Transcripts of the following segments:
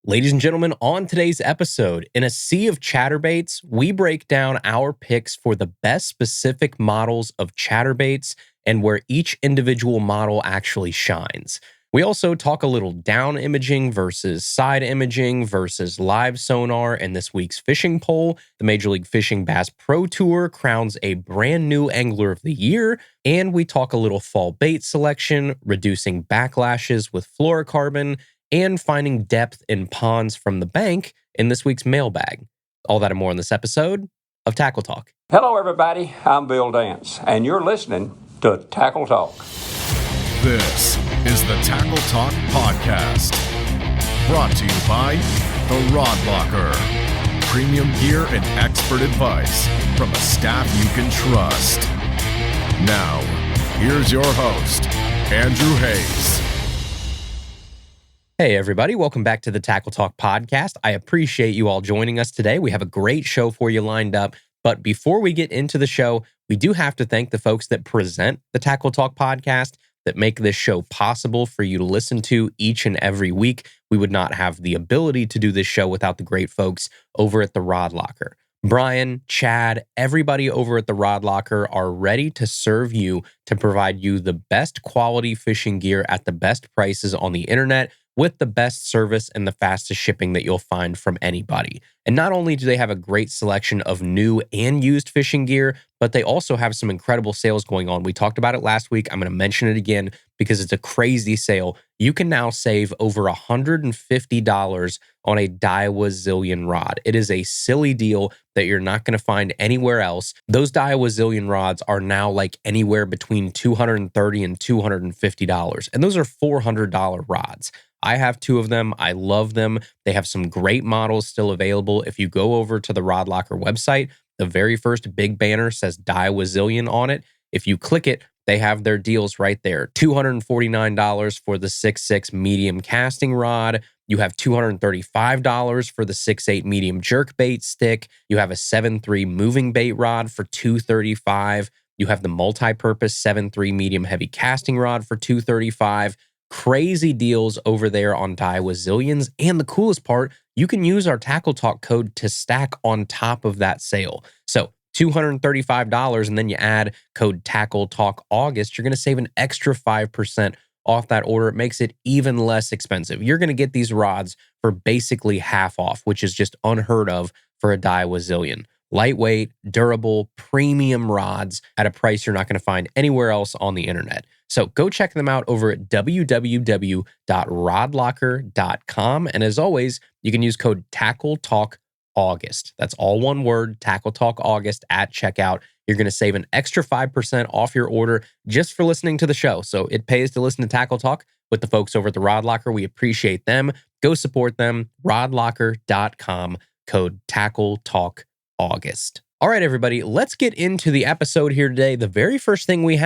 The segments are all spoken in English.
Ladies and gentlemen, on today's episode, in a sea of chatterbaits, we break down our picks for the best specific models of chatterbaits and where each individual model actually shines. We also talk a little down imaging versus side imaging versus live sonar in this week's fishing poll. The Major League Fishing Bass Pro Tour crowns a brand new Angler of the Year, and we talk a little fall bait selection, reducing backlashes with fluorocarbon, and finding depth in ponds from the bank in this week's mailbag. All that and more in this episode of Tackle Talk. Hello, everybody. I'm Bill Dance, and you're listening to Tackle Talk. This is the Tackle Talk Podcast, brought to you by The Rod Locker. Premium gear and expert advice from a staff you can trust. Now, here's your host, Andrew Hayes. Hey, everybody. Welcome back to the Tackle Talk Podcast. I appreciate you all joining us today. We have a great show for you lined up. But before we get into the show, we do have to thank the folks that present the Tackle Talk Podcast, that make this show possible for you to listen to each and every week. We would not have the ability to do this show without the great folks over at the Rod Locker. Brian, Chad, everybody over at the Rod Locker are ready to serve you, to provide you the best quality fishing gear at the best prices on the internet, with the best service and the fastest shipping that you'll find from anybody. And not only do they have a great selection of new and used fishing gear, but they also have some incredible sales going on. We talked about it last week. I'm going to mention it again because it's a crazy sale. You can now save over $150 on a Daiwa Zillion rod. It is a silly deal that you're not going to find anywhere else. Those Daiwa Zillion rods are now like anywhere between $230 and $250. And those are $400 rods. I have two of them. I love them. They have some great models still available. If you go over to the Rod Locker website, the very first big banner says Daiwa Zillion on it. If you click it, they have their deals right there. $249 for the 6.6 medium casting rod. You have $235 for the 6.8 medium jerkbait stick. You have a 7.3 moving bait rod for $235. You have the multi-purpose 7.3 medium heavy casting rod for $235. Crazy deals over there on Daiwa Zillions. And the coolest part, you can use our Tackle Talk code to stack on top of that sale. So $235, and then you add code Tackle Talk August, you're going to save an extra 5% off that order. It makes it even less expensive. You're going to get these rods for basically half off, which is just unheard of for a Daiwa Zillion. Lightweight, durable, premium rods at a price you're not going to find anywhere else on the internet. So go check them out over at www.rodlocker.com. And as always, you can use code TackleTalkAugust. That's all one word, TackleTalkAugust at checkout. You're going to save an extra 5% off your order just for listening to the show. So it pays to listen to Tackle Talk with the folks over at the Rod Locker. We appreciate them. Go support them. Rodlocker.com, code TackleTalkAugust. All right, everybody, let's get into the episode here today. The very first thing we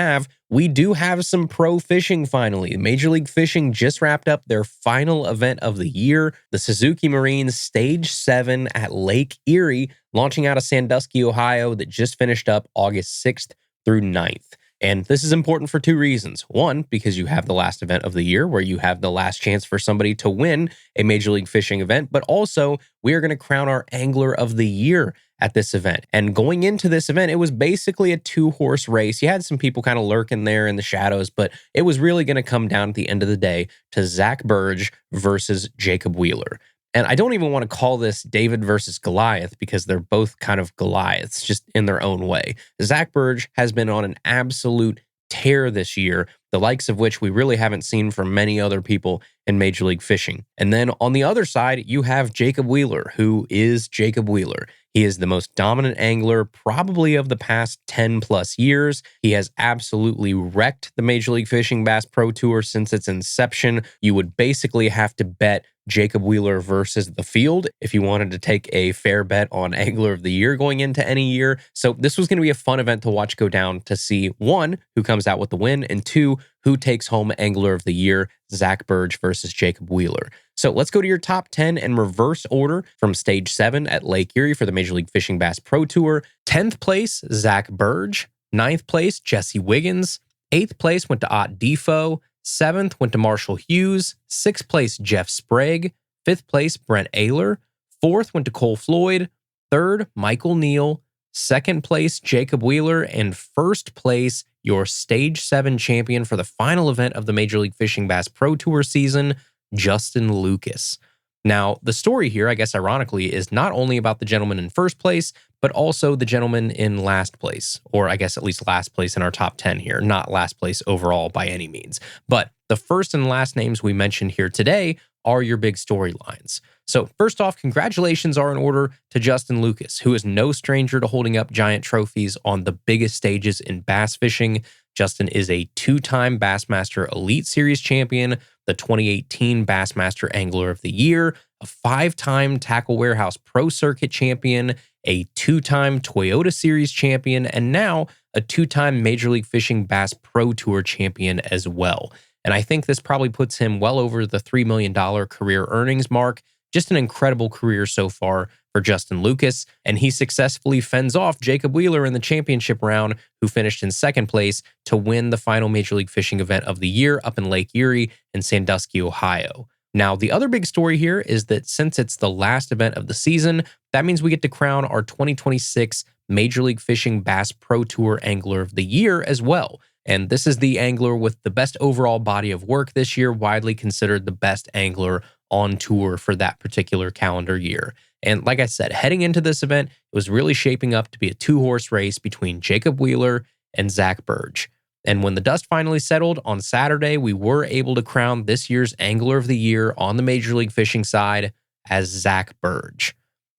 do have some pro fishing finally. Major League Fishing just wrapped up their final event of the year, the Suzuki Marine Stage 7 at Lake Erie, launching out of Sandusky, Ohio, that just finished up August 6th through 9th. And this is important for two reasons. One, because you have the last event of the year where you have the last chance for somebody to win a Major League Fishing event, but also we are going to crown our Angler of the Year at this event. And going into this event, it was basically a two-horse race. You had some people kind of lurking there in the shadows, but it was really going to come down at the end of the day to Zach Burge versus Jacob Wheeler. And I don't even want to call this David versus Goliath because they're both kind of Goliaths just in their own way. Zach Burge has been on an absolute tear this year, the likes of which we really haven't seen from many other people in Major League Fishing. And then on the other side, you have Jacob Wheeler, who is Jacob Wheeler. He is the most dominant angler probably of the past 10 plus years. He has absolutely wrecked the Major League Fishing Bass Pro Tour since its inception. You would basically have to bet Jacob Wheeler versus the field if you wanted to take a fair bet on Angler of the Year going into any year. So this was going to be a fun event to watch go down, to see, one, who comes out with the win, and two, who takes home Angler of the Year, Zach Burge versus Jacob Wheeler. So let's go to your top 10 in reverse order from Stage 7 at Lake Erie for the Major League Fishing Bass Pro Tour. 10th place, Zach Burge. 9th place, Jesse Wiggins. 8th place went to Ott Defoe. 7th went to Marshall Hughes. 6th place, Jeff Sprague. Fifth place, Brent Ehrler. Fourth went to Cole Floyd. Third, Michael Neal. Second place, Jacob Wheeler. And first place, your Stage 7 champion for the final event of the Major League Fishing Bass Pro Tour season, Justin Lucas. Now, the story here, I guess ironically, is not only about the gentleman in first place, but also the gentleman in last place, or I guess at least last place in our top 10 here, not last place overall by any means. But the first and last names we mentioned here today are your big storylines. So first off, congratulations are in order to Justin Lucas, who is no stranger to holding up giant trophies on the biggest stages in bass fishing. Justin is a two-time Bassmaster Elite Series champion, the 2018 Bassmaster Angler of the Year, a five-time Tackle Warehouse Pro Circuit champion, a two-time Toyota Series champion, and now a two-time Major League Fishing Bass Pro Tour champion as well. And I think this probably puts him well over the $3 million career earnings mark. Just an incredible career so far for Justin Lucas, and he successfully fends off Jacob Wheeler in the championship round, who finished in second place to win the final Major League Fishing event of the year up in Lake Erie in Sandusky, Ohio. Now, the other big story here is that since it's the last event of the season, that means we get to crown our 2026 Major League Fishing Bass Pro Tour Angler of the Year as well. And this is the angler with the best overall body of work this year, widely considered the best angler on tour for that particular calendar year. And like I said, heading into this event, it was really shaping up to be a two-horse race between Jacob Wheeler and Zach Burge. And when the dust finally settled on Saturday, we were able to crown this year's Angler of the Year on the Major League Fishing side as Zach Burge.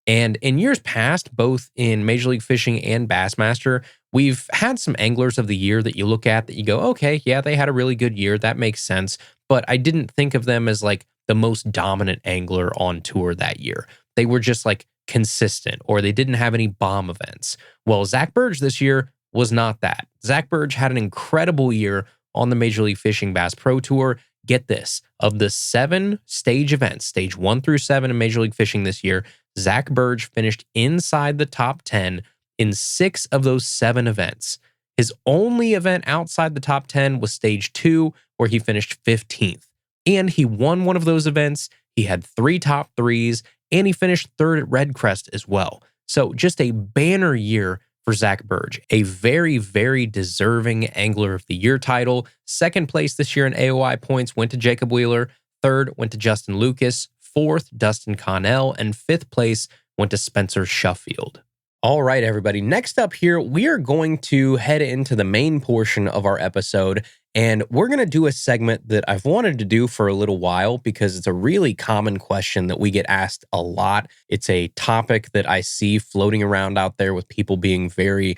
And in years past, both in Major League Fishing and Bassmaster, we've had some Anglers of the Year that you look at that you go, okay, yeah, they had a really good year. That makes sense. But I didn't think of them as like the most dominant angler on tour that year. They were just like consistent, or they didn't have any bomb events. Well, Zach Burge this year was not that. Zach Burge had an incredible year on the Major League Fishing Bass Pro Tour. Get this, of the 7 stage events, stage 1 through 7 in Major League Fishing this year, Zach Burge finished inside the top 10 in 6 of those 7 events. His only event outside the top 10 was stage 2, where he finished 15th. And he won one of those events. He had 3 top 3s, and he finished 3rd at Red Crest as well. So just a banner year for Zach Burge, a very, very deserving Angler of the Year title. Second place this year in AOI points went to Jacob Wheeler. Third went to Justin Lucas. Fourth, Dustin Connell. And fifth place went to Spencer Shuffield. All right, everybody. Next up here, we are going to head into the main portion of our episode, and we're going to do a segment that I've wanted to do for a little while because it's a really common question that we get asked a lot. It's a topic that I see floating around out there with people being very,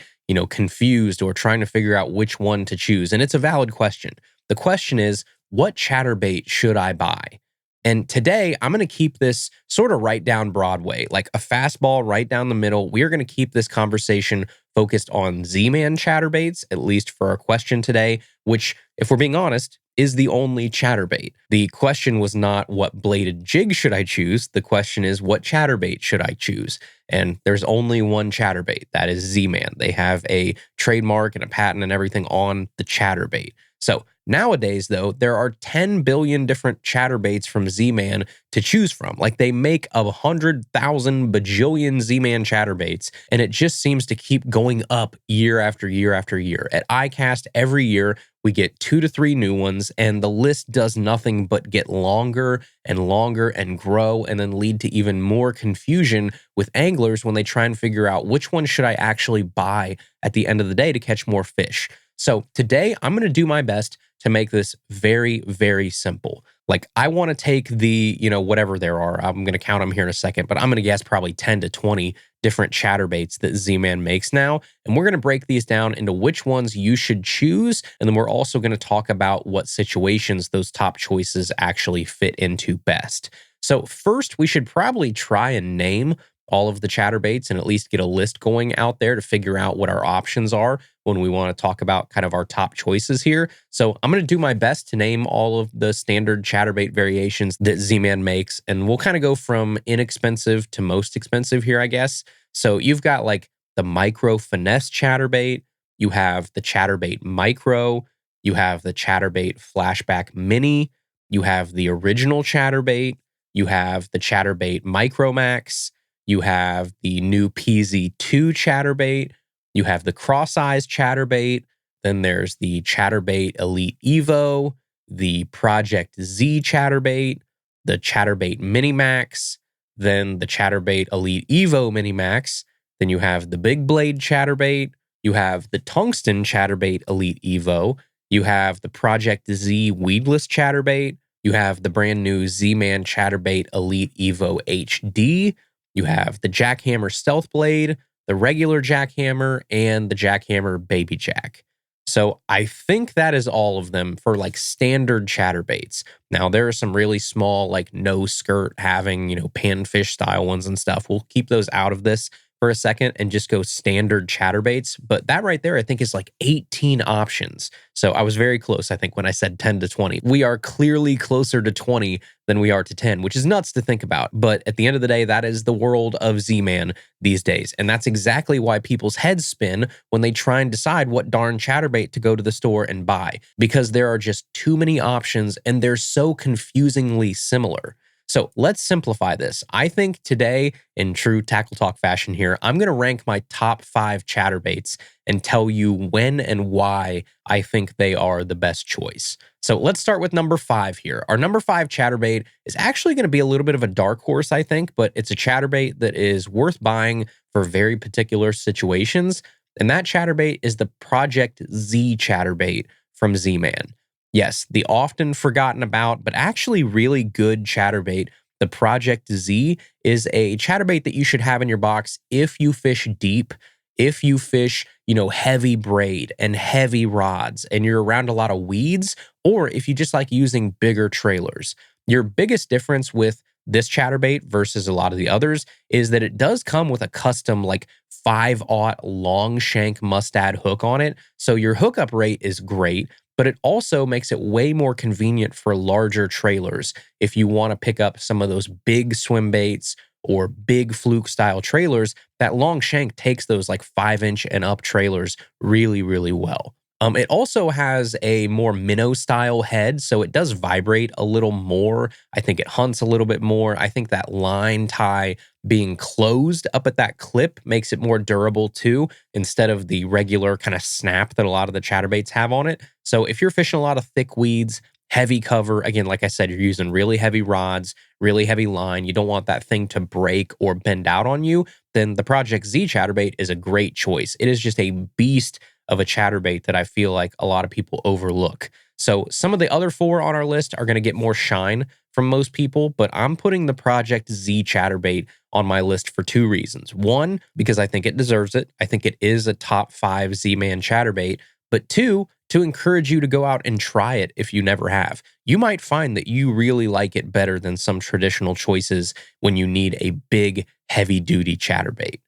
confused or trying to figure out which one to choose. And it's a valid question. The question is, what chatterbait should I buy? And today, I'm going to keep this sort of right down Broadway, like a fastball right down the middle. We're going to keep this conversation focused on Z-Man chatterbaits, at least for our question today, which, if we're being honest, is the only chatterbait. The question was not what bladed jig should I choose. The question is, what chatterbait should I choose? And there's only one chatterbait. That is Z-Man. They have a trademark and a patent and everything on the chatterbait. So nowadays, though, there are 10 billion different chatterbaits from Z-Man to choose from. Like, they make 100,000 bajillion Z-Man chatterbaits, and it just seems to keep going up year after year after year. At iCast, every year, we get 2 to 3 new ones, and the list does nothing but get longer and longer and grow, and then lead to even more confusion with anglers when they try and figure out which one should I actually buy at the end of the day to catch more fish. So today, I'm going to do my best to make this very, very simple. Like, I want to take the, whatever there are, I'm going to count them here in a second, but I'm going to guess probably 10 to 20 different chatterbaits that Z-Man makes now. And we're going to break these down into which ones you should choose. And then we're also going to talk about what situations those top choices actually fit into best. So first, we should probably try and name all of the chatterbaits and at least get a list going out there to figure out what our options are when we want to talk about kind of our top choices here. So I'm going to do my best to name all of the standard chatterbait variations that Z-Man makes, and we'll kind of go from inexpensive to most expensive here, I guess. So you've got like the micro finesse chatterbait, you have the chatterbait micro, you have the chatterbait flashback mini, you have the original chatterbait, You have the Chatterbait Micromax. You have the new PZ2 Chatterbait. You have the Cross-Eyes Chatterbait. Then there's the Chatterbait Elite Evo, the Project Z Chatterbait, the Chatterbait Minimax, then the Chatterbait Elite Evo Minimax. Then you have the Big Blade Chatterbait. You have the Tungsten Chatterbait Elite Evo. You have the Project Z Weedless Chatterbait. You have the brand new Z-Man Chatterbait Elite Evo HD. You have the Jackhammer Stealth Blade, the regular Jackhammer, and the Jackhammer Baby Jack. So I think that is all of them for like standard chatterbaits. Now there are some really small, like no skirt having, panfish style ones and stuff. We'll keep those out of this for a second and just go standard chatterbaits. But that right there, I think is like 18 options. So I was very close, I think, when I said 10 to 20. We are clearly closer to 20 than we are to 10, which is nuts to think about. But at the end of the day, that is the world of Z-Man these days. And that's exactly why people's heads spin when they try and decide what darn chatterbait to go to the store and buy, because there are just too many options and they're so confusingly similar. So let's simplify this. I think today, in true Tackle Talk fashion here, I'm going to rank my top 5 chatterbaits and tell you when and why I think they are the best choice. So let's start with number 5 here. Our number 5 chatterbait is actually going to be a little bit of a dark horse, I think, but it's a chatterbait that is worth buying for very particular situations. And that chatterbait is the Project Z chatterbait from Z-Man. Yes, the often forgotten about, but actually really good chatterbait, the Project Z, is a chatterbait that you should have in your box if you fish deep, if you fish, heavy braid and heavy rods, and you're around a lot of weeds, or if you just like using bigger trailers. Your biggest difference with this chatterbait versus a lot of the others is that it does come with a custom like 5/0 long shank mustad hook on it. So your hookup rate is great, but it also makes it way more convenient for larger trailers. If you want to pick up some of those big swim baits or big fluke style trailers, that long shank takes those like 5-inch and up trailers really, really well. It also has a more minnow style head, so it does vibrate a little more. I think it hunts a little bit more. I think that line tie being closed up at that clip makes it more durable too, instead of the regular kind of snap that a lot of the chatterbaits have on it. So if you're fishing a lot of thick weeds, heavy cover, again, like I said, you're using really heavy rods, really heavy line, you don't want that thing to break or bend out on you, then the Project Z chatterbait is a great choice. It is just a beast of a chatterbait that I feel like a lot of people overlook. So some of the other 4 on our list are going to get more shine from most people, but I'm putting the Project Z chatterbait on my list for 2 reasons. 1, because I think it deserves it. I think it is a top 5 Z-Man chatterbait. But 2, to encourage you to go out and try it if you never have. You might find that you really like it better than some traditional choices when you need a big, heavy-duty chatterbait.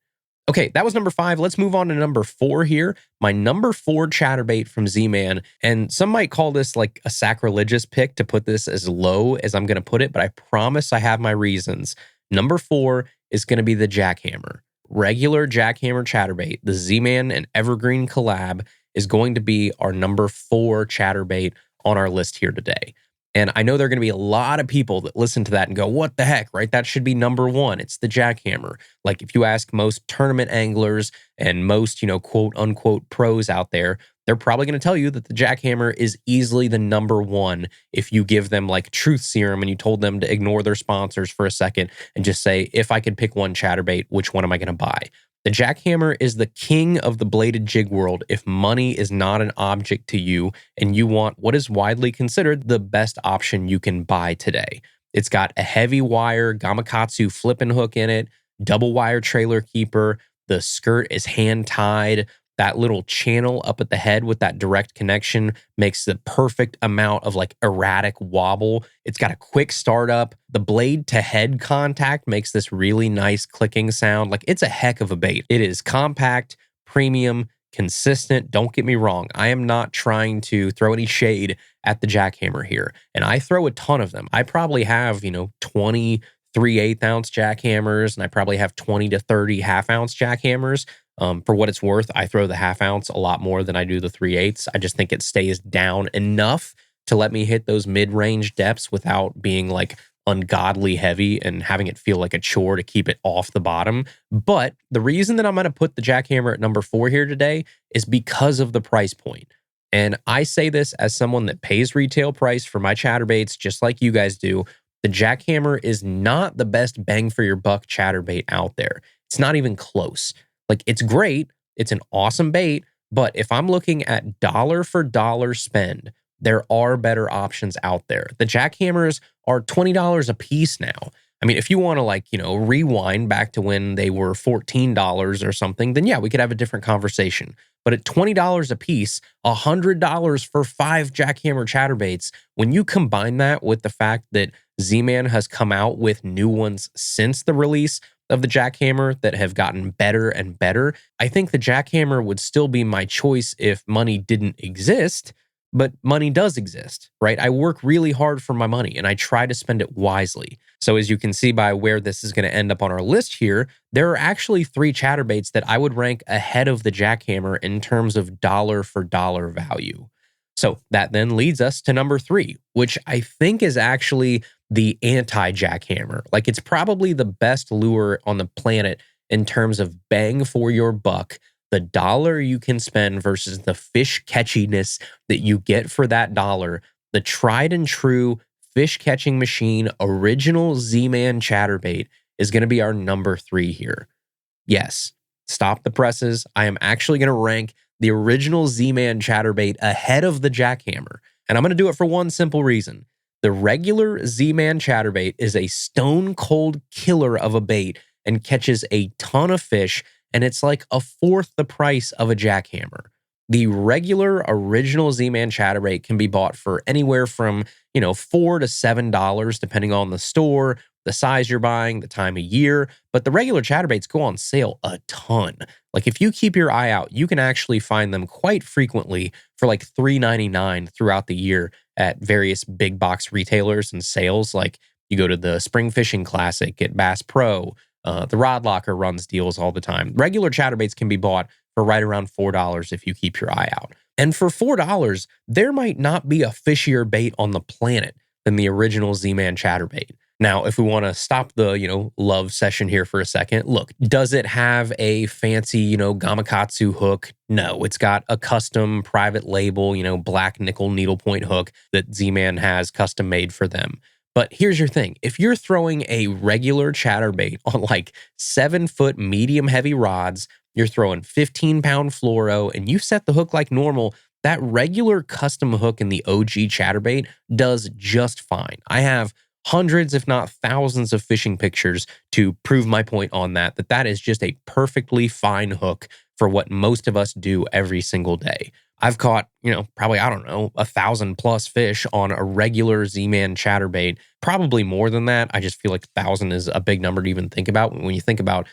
Okay, that was number 5. Let's move on to number 4 here. My number 4 chatterbait from Z-Man, and some might call this like a sacrilegious pick to put this as low as I'm going to put it, but I promise I have my reasons. Number 4 is going to be the Jackhammer. Regular Jackhammer chatterbait, the Z-Man and Evergreen collab, is going to be our number 4 chatterbait on our list here today. And I know there are going to be a lot of people that listen to that and go, what the heck, right? That should be number 1. It's the Jackhammer. Like if you ask most tournament anglers and most, quote unquote pros out there, they're probably going to tell you that the Jackhammer is easily the number 1 if you give them like truth serum and you told them to ignore their sponsors for a second and just say, if I could pick one chatterbait, which one am I going to buy? The Jackhammer is the king of the bladed jig world if money is not an object to you and you want what is widely considered the best option you can buy today. It's got a heavy wire Gamakatsu flipping hook in it, double wire trailer keeper, the skirt is hand tied, that little channel up at the head with that direct connection makes the perfect amount of like erratic wobble. It's got a quick startup. The blade to head contact makes this really nice clicking sound. Like it's a heck of a bait. It is compact, premium, consistent. Don't get me wrong. I am not trying to throw any shade at the Jackhammer here. And I throw a ton of them. I probably have, 20 3/8 ounce jackhammers, and I probably have 20 to 30 half-ounce jackhammers. For what it's worth, I throw the half-ounce a lot more than I do the 3/8. I just think it stays down enough to let me hit those mid-range depths without being like ungodly heavy and having it feel like a chore to keep it off the bottom. But the reason that I'm going to put the jackhammer at number 4 here today is because of the price point. And I say this as someone that pays retail price for my chatterbaits, just like you guys do. The jackhammer is not the best bang for your buck chatterbait out there. It's not even close. Like, it's great. It's an awesome bait. But if I'm looking at dollar for dollar spend, there are better options out there. The jackhammers are $20 a piece now. I mean, if you want to rewind back to when they were $14 or something, then yeah, we could have a different conversation. But at $20 a piece, $100 for 5 jackhammer chatterbaits, when you combine that with the fact that Z-Man has come out with new ones since the release of the jackhammer that have gotten better and better, I think the jackhammer would still be my choice if money didn't exist. But money does exist, right? I work really hard for my money and I try to spend it wisely. So as you can see by where this is going to end up on our list here, there are actually 3 chatterbaits that I would rank ahead of the jackhammer in terms of dollar for dollar value. So that then leads us to number 3, which I think is actually the anti-jackhammer. Like, it's probably the best lure on the planet in terms of bang for your buck. The dollar you can spend versus the fish catchiness that you get for that dollar. The tried and true fish catching machine original Z-Man chatterbait is going to be our number 3 here. Yes, stop the presses. I am actually going to rank the original Z-Man chatterbait ahead of the jackhammer. And I'm going to do it for one simple reason. The regular Z-Man chatterbait is a stone cold killer of a bait and catches a ton of fish, and it's like a fourth the price of a jackhammer. The regular original Z-Man chatterbait can be bought for anywhere from, $4 to $7, depending on the store, the size you're buying, the time of year. But the regular chatterbaits go on sale a ton. Like, if you keep your eye out, you can actually find them quite frequently for like $3.99 throughout the year at various big box retailers and sales. Like, you go to the Spring Fishing Classic at Bass Pro. The Rod Locker runs deals all the time. Regular chatterbaits can be bought for right around $4 if you keep your eye out. And for $4, there might not be a fishier bait on the planet than the original Z-Man chatterbait. Now, if we want to stop the, love session here for a second, look, does it have a fancy, Gamakatsu hook? No, it's got a custom private label, black nickel needlepoint hook that Z-Man has custom made for them. But here's your thing. If you're throwing a regular chatterbait on like 7-foot medium heavy rods, you're throwing 15-pound fluoro, and you set the hook like normal, that regular custom hook in the OG chatterbait does just fine. I have hundreds, if not thousands, of fishing pictures to prove my point on that is just a perfectly fine hook for what most of us do every single day. I've caught, probably, 1,000+ fish on a regular Z-Man chatterbait. Probably more than that. I just feel like 1,000 is a big number to even think about. When you think about,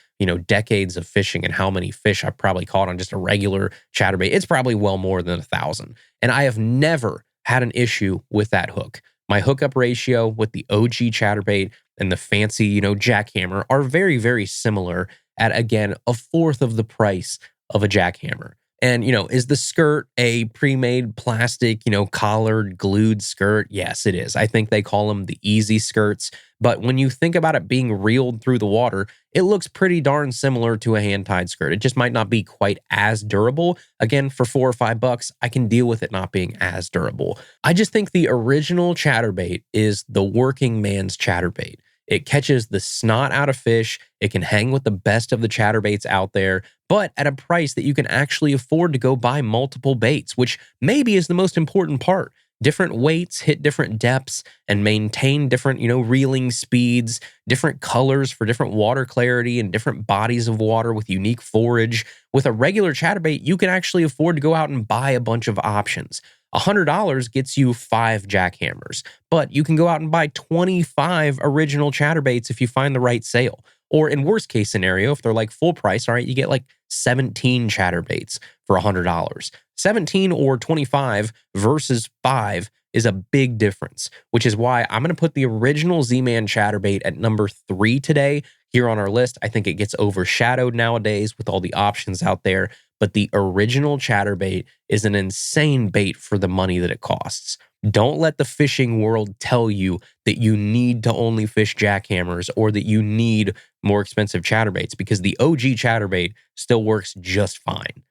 decades of fishing and how many fish I've probably caught on just a regular chatterbait, it's probably well more than 1,000. And I have never had an issue with that hook. My hookup ratio with the OG chatterbait and the fancy, jackhammer are very, very similar at, again, a fourth of the price of a jackhammer. And, is the skirt a pre-made plastic, collared, glued skirt? Yes, it is. I think they call them the easy skirts. But when you think about it being reeled through the water, it looks pretty darn similar to a hand-tied skirt. It just might not be quite as durable. Again, for $4 or $5, I can deal with it not being as durable. I just think the original chatterbait is the working man's chatterbait. It catches the snot out of fish. It can hang with the best of the chatterbaits out there, but at a price that you can actually afford to go buy multiple baits, which maybe is the most important part. Different weights hit different depths and maintain different, reeling speeds, different colors for different water clarity and different bodies of water with unique forage. With a regular chatterbait, you can actually afford to go out and buy a bunch of options. $100 gets you 5 jackhammers, but you can go out and buy 25 original chatterbaits if you find the right sale. Or in worst case scenario, if they're like full price, all right, you get like 17 chatterbaits for $100. 17 or 25 versus 5 is a big difference, which is why I'm going to put the original Z-Man chatterbait at number 3 today here on our list. I think it gets overshadowed nowadays with all the options out there, but the original chatterbait is an insane bait for the money that it costs. Don't let the fishing world tell you that you need to only fish jackhammers or that you need more expensive chatterbaits, because the OG chatterbait still works just fine.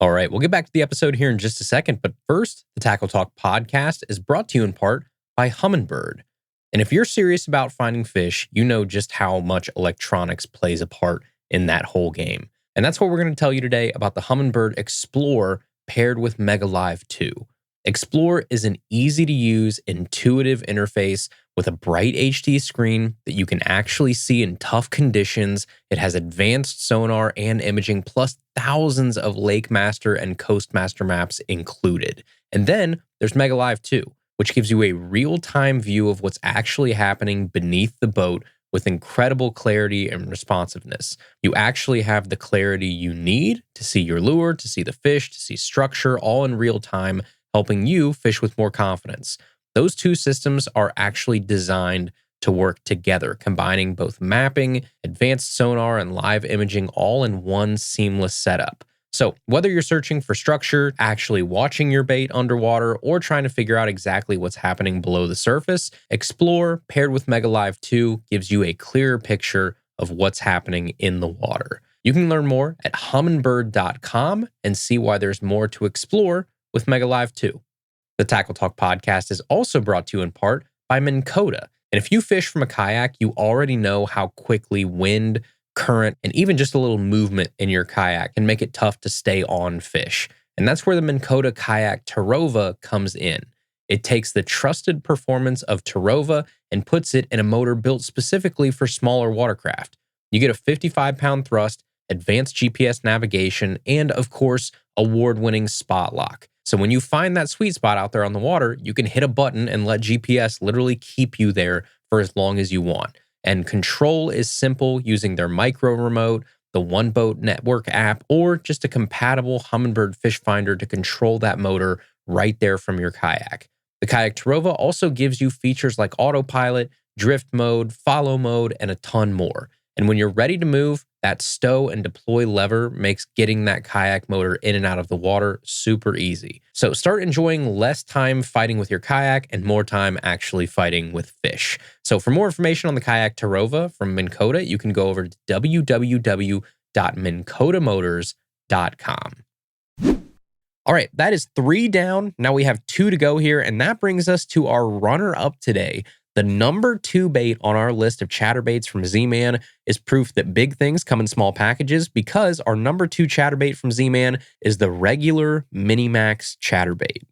All right, we'll get back to the episode here in just a second, but first, the Tackle Talk podcast is brought to you in part by Humminbird. And if you're serious about finding fish, you know just how much electronics plays a part in that whole game. And that's what we're going to tell you today about the Humminbird Explore paired with Mega Live 2. Explore is an easy-to-use, intuitive interface with a bright HD screen that you can actually see in tough conditions. It has advanced sonar and imaging, plus thousands of Lake Master and Coast Master maps included. And then there's Mega Live 2, which gives you a real-time view of what's actually happening beneath the boat with incredible clarity and responsiveness. You actually have the clarity you need to see your lure, to see the fish, to see structure, all in real time, helping you fish with more confidence. Those two systems are actually designed to work together, combining both mapping, advanced sonar, and live imaging all in one seamless setup. So whether you're searching for structure, actually watching your bait underwater, or trying to figure out exactly what's happening below the surface, Explore paired with Mega Live 2 gives you a clearer picture of what's happening in the water. You can learn more at humminbird.com and see why there's more to explore with Mega Live 2. The Tackle Talk podcast is also brought to you in part by Minn Kota. And if you fish from a kayak, you already know how quickly wind, current, and even just a little movement in your kayak can make it tough to stay on fish. And that's where the Minn Kota Kayak Terrova comes in. It takes the trusted performance of Terrova and puts it in a motor built specifically for smaller watercraft. You get a 55-pound thrust, advanced GPS navigation, and of course, award-winning spot lock. So when you find that sweet spot out there on the water, you can hit a button and let GPS literally keep you there for as long as you want. And control is simple using their micro remote, the One Boat Network app, or just a compatible Humminbird fish finder to control that motor right there from your kayak. The Kayak Terrova also gives you features like autopilot, drift mode, follow mode, and a ton more. And when you're ready to move, that stow and deploy lever makes getting that kayak motor in and out of the water super easy. So start enjoying less time fighting with your kayak and more time actually fighting with fish. So for more information on the Kayak Terrova from Minn Kota, you can go over to www.minnkotamotors.com. All right, that is 3 down. Now we have 2 to go here, and that brings us to our runner-up today. The number 2 bait on our list of chatterbaits from Z-Man is proof that big things come in small packages, because our number 2 chatterbait from Z-Man is the regular Minimax chatterbait.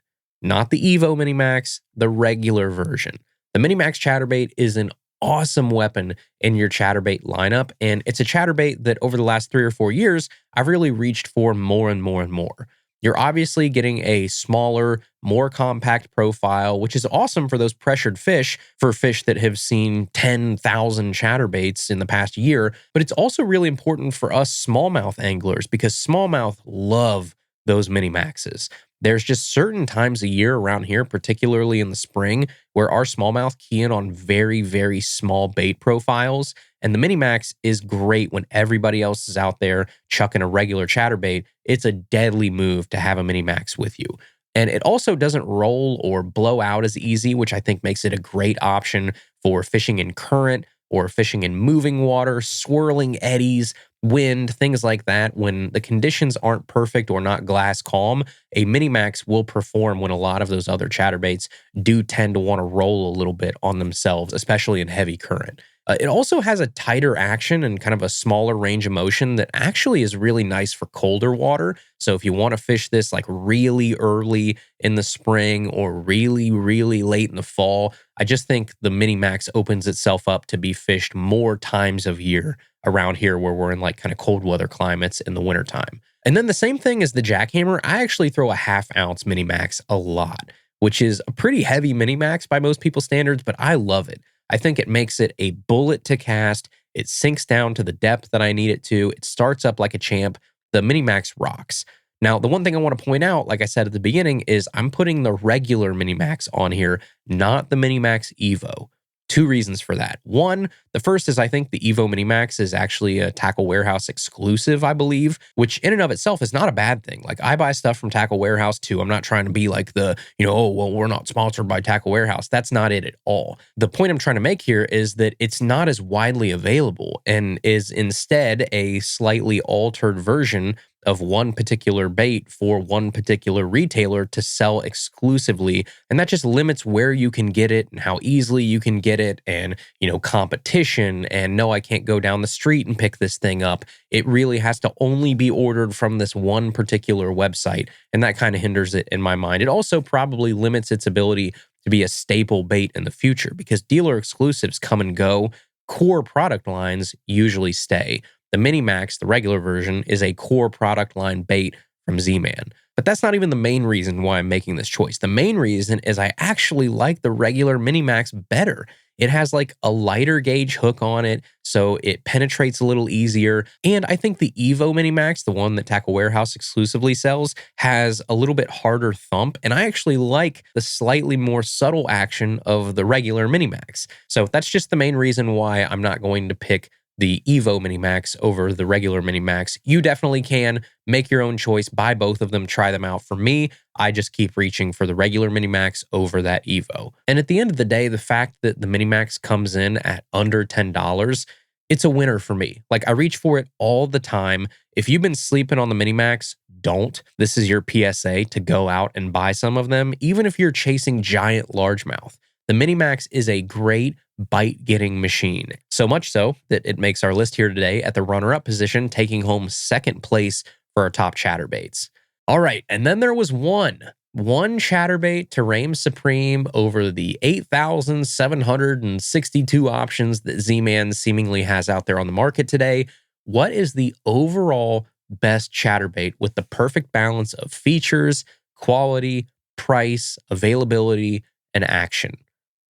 Not the Evo Minimax, the regular version. The Minimax chatterbait is an awesome weapon in your chatterbait lineup, and it's a chatterbait that over the last 3 or 4 years, I've really reached for more and more and more. You're obviously getting a smaller, more compact profile, which is awesome for those pressured fish, for fish that have seen 10,000 chatterbaits in the past year. But it's also really important for us smallmouth anglers, because smallmouth love those Minimaxes. There's just certain times a year around here, particularly in the spring, where our smallmouth key in on very, very small bait profiles. And the Minimax is great when everybody else is out there chucking a regular chatterbait. It's a deadly move to have a Minimax with you. And it also doesn't roll or blow out as easy, which I think makes it a great option for fishing in current or fishing in moving water, swirling eddies, wind, things like that. When the conditions aren't perfect or not glass calm, a Minimax will perform when a lot of those other chatterbaits do tend to want to roll a little bit on themselves, especially in heavy current. It also has a tighter action and kind of a smaller range of motion that actually is really nice for colder water. So if you want to fish this like really early in the spring or really, really late in the fall, I just think the Minimax opens itself up to be fished more times of year around here, where we're in like kind of cold weather climates in the wintertime. And then the same thing as the jackhammer, I actually throw a 1/2 ounce Minimax a lot, which is a pretty heavy Minimax by most people's standards, but I love it. I think it makes it a bullet to cast. It sinks down to the depth that I need it to. It starts up like a champ. The Minimax rocks. Now, the one thing I want to point out, like I said at the beginning, is I'm putting the regular Minimax on here, not the Minimax Evo. Two reasons for that. One, the first is I think the Evo Minimax is actually a Tackle Warehouse exclusive, I believe, which in and of itself is not a bad thing. Like, I buy stuff from Tackle Warehouse too. I'm not trying to be like oh, well, we're not sponsored by Tackle Warehouse. That's not it at all. The point I'm trying to make here is that it's not as widely available and is instead a slightly altered version of one particular bait for one particular retailer to sell exclusively. And that just limits where you can get it and how easily you can get it and, competition and no, I can't go down the street and pick this thing up. It really has to only be ordered from this one particular website. And that kind of hinders it in my mind. It also probably limits its ability to be a staple bait in the future because dealer exclusives come and go. Core product lines usually stay. The Minimax, the regular version, is a core product line bait from Z-Man. But that's not even the main reason why I'm making this choice. The main reason is I actually like the regular Minimax better. It has like a lighter gauge hook on it, so it penetrates a little easier. And I think the Evo Minimax, the one that Tackle Warehouse exclusively sells, has a little bit harder thump. And I actually like the slightly more subtle action of the regular Minimax. So that's just the main reason why I'm not going to pick the Evo Minimax over the regular Minimax. You definitely can make your own choice, buy both of them, try them out. For me, I just keep reaching for the regular Minimax over that Evo. And at the end of the day, the fact that the Minimax comes in at under $10, it's a winner for me. Like, I reach for it all the time. If you've been sleeping on the Minimax, don't. This is your PSA to go out and buy some of them, even if you're chasing giant largemouth. The Minimax is a great bite-getting machine. So much so that it makes our list here today at the runner-up position, taking home second place for our top chatterbaits. All right, and then there was one chatterbait to reign supreme over the 8,762 options that Z-Man seemingly has out there on the market today. What is the overall best chatterbait with the perfect balance of features, quality, price, availability, and action?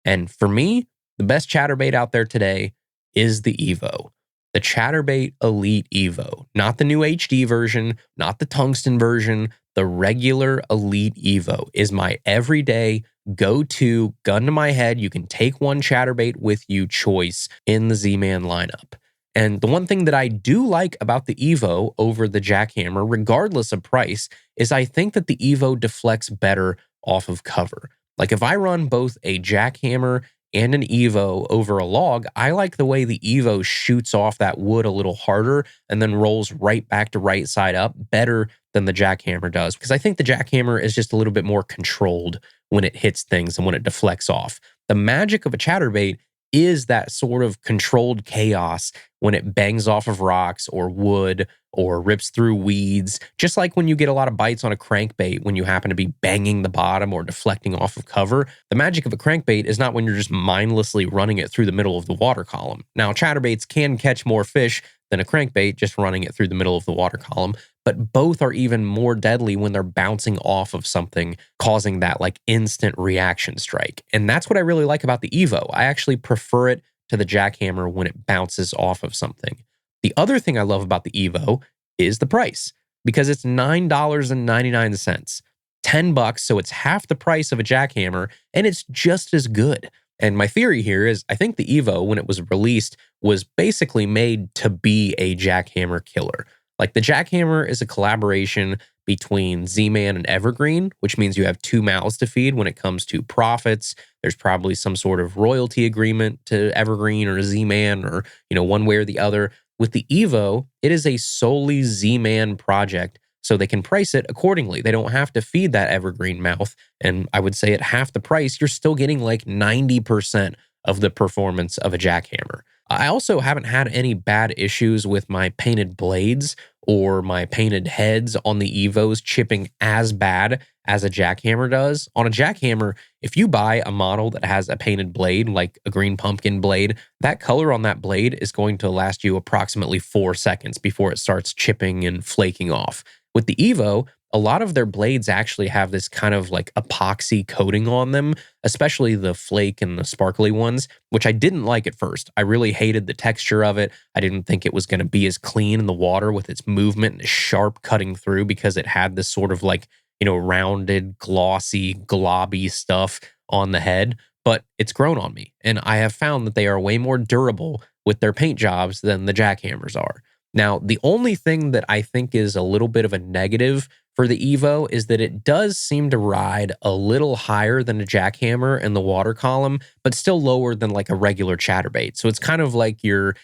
And for me, the best chatterbait out there today is the Evo. The Chatterbait Elite Evo. Not the new HD version, not the tungsten version. The regular Elite Evo is my everyday go-to, gun to my head, you can take one chatterbait with you choice in the Z-Man lineup. And the one thing that I do like about the Evo over the Jackhammer, regardless of price, is I think that the Evo deflects better off of cover. Like, if I run both a Jackhammer and an Evo over a log, I like the way the Evo shoots off that wood a little harder and then rolls right back to right side up better than the Jackhammer does. Because I think the Jackhammer is just a little bit more controlled when it hits things and when it deflects off. The magic of a chatterbait is that sort of controlled chaos when it bangs off of rocks or wood or rips through weeds, just like when you get a lot of bites on a crankbait when you happen to be banging the bottom or deflecting off of cover. The magic of a crankbait is not when you're just mindlessly running it through the middle of the water column. Now, chatterbaits can catch more fish than a crankbait just running it through the middle of the water column, but both are even more deadly when they're bouncing off of something, causing that like instant reaction strike. And that's what I really like about the Evo. I actually prefer it to the Jackhammer when it bounces off of something. The other thing I love about the Evo is the price, because it's $9.99, $10, so it's half the price of a Jackhammer, and it's just as good. And my theory here is I think the Evo, when it was released, was basically made to be a Jackhammer killer. Like, the Jackhammer is a collaboration between Z-Man and Evergreen, which means you have two mouths to feed when it comes to profits. There's probably some sort of royalty agreement to Evergreen or Z-Man or, one way or the other. With the Evo, it is a solely Z-Man project, so they can price it accordingly. They don't have to feed that Evergreen mouth. And I would say at half the price, you're still getting like 90% of the performance of a Jackhammer. I also haven't had any bad issues with my painted blades or my painted heads on the Evos chipping as bad as a Jackhammer does. On a Jackhammer, if you buy a model that has a painted blade, like a green pumpkin blade, that color on that blade is going to last you approximately 4 seconds before it starts chipping and flaking off. With the Evo, a lot of their blades actually have this kind of like epoxy coating on them, especially the flake and the sparkly ones, which I didn't like at first. I really hated the texture of it. I didn't think it was going to be as clean in the water with its movement and sharp cutting through, because it had this sort of like, rounded, glossy, globby stuff on the head. but it's grown on me. And I have found that they are way more durable with their paint jobs than the jackhammers are. Now, the only thing that I think is a little bit of a negative for the Evo is that it does seem to ride a little higher than a jackhammer in the water column, but still lower than like a regular chatterbait. So it's kind of like your,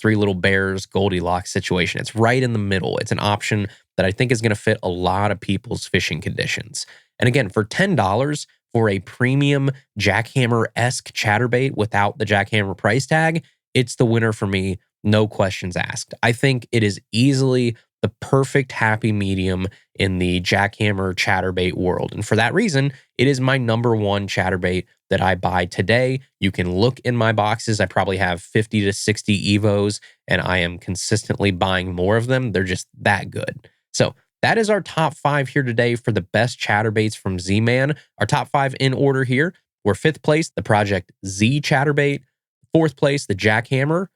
Three Little Bears Goldilocks situation. It's right in the middle. It's an option that I think is going to fit a lot of people's fishing conditions. And again, for $10 for a premium jackhammer-esque chatterbait without the jackhammer price tag, it's the winner for me. No questions asked. I think it is easily the perfect happy medium in the jackhammer chatterbait world. And for that reason, it is my number one chatterbait that I buy today. You can look in my boxes. I probably have 50 to 60 Evos, and I am consistently buying more of them. They're just that good. So that is our top 5 here today for the best chatterbaits from Z-Man. Our top 5 in order here were 5th place, the Project Z chatterbait; 4th place, the jackhammer;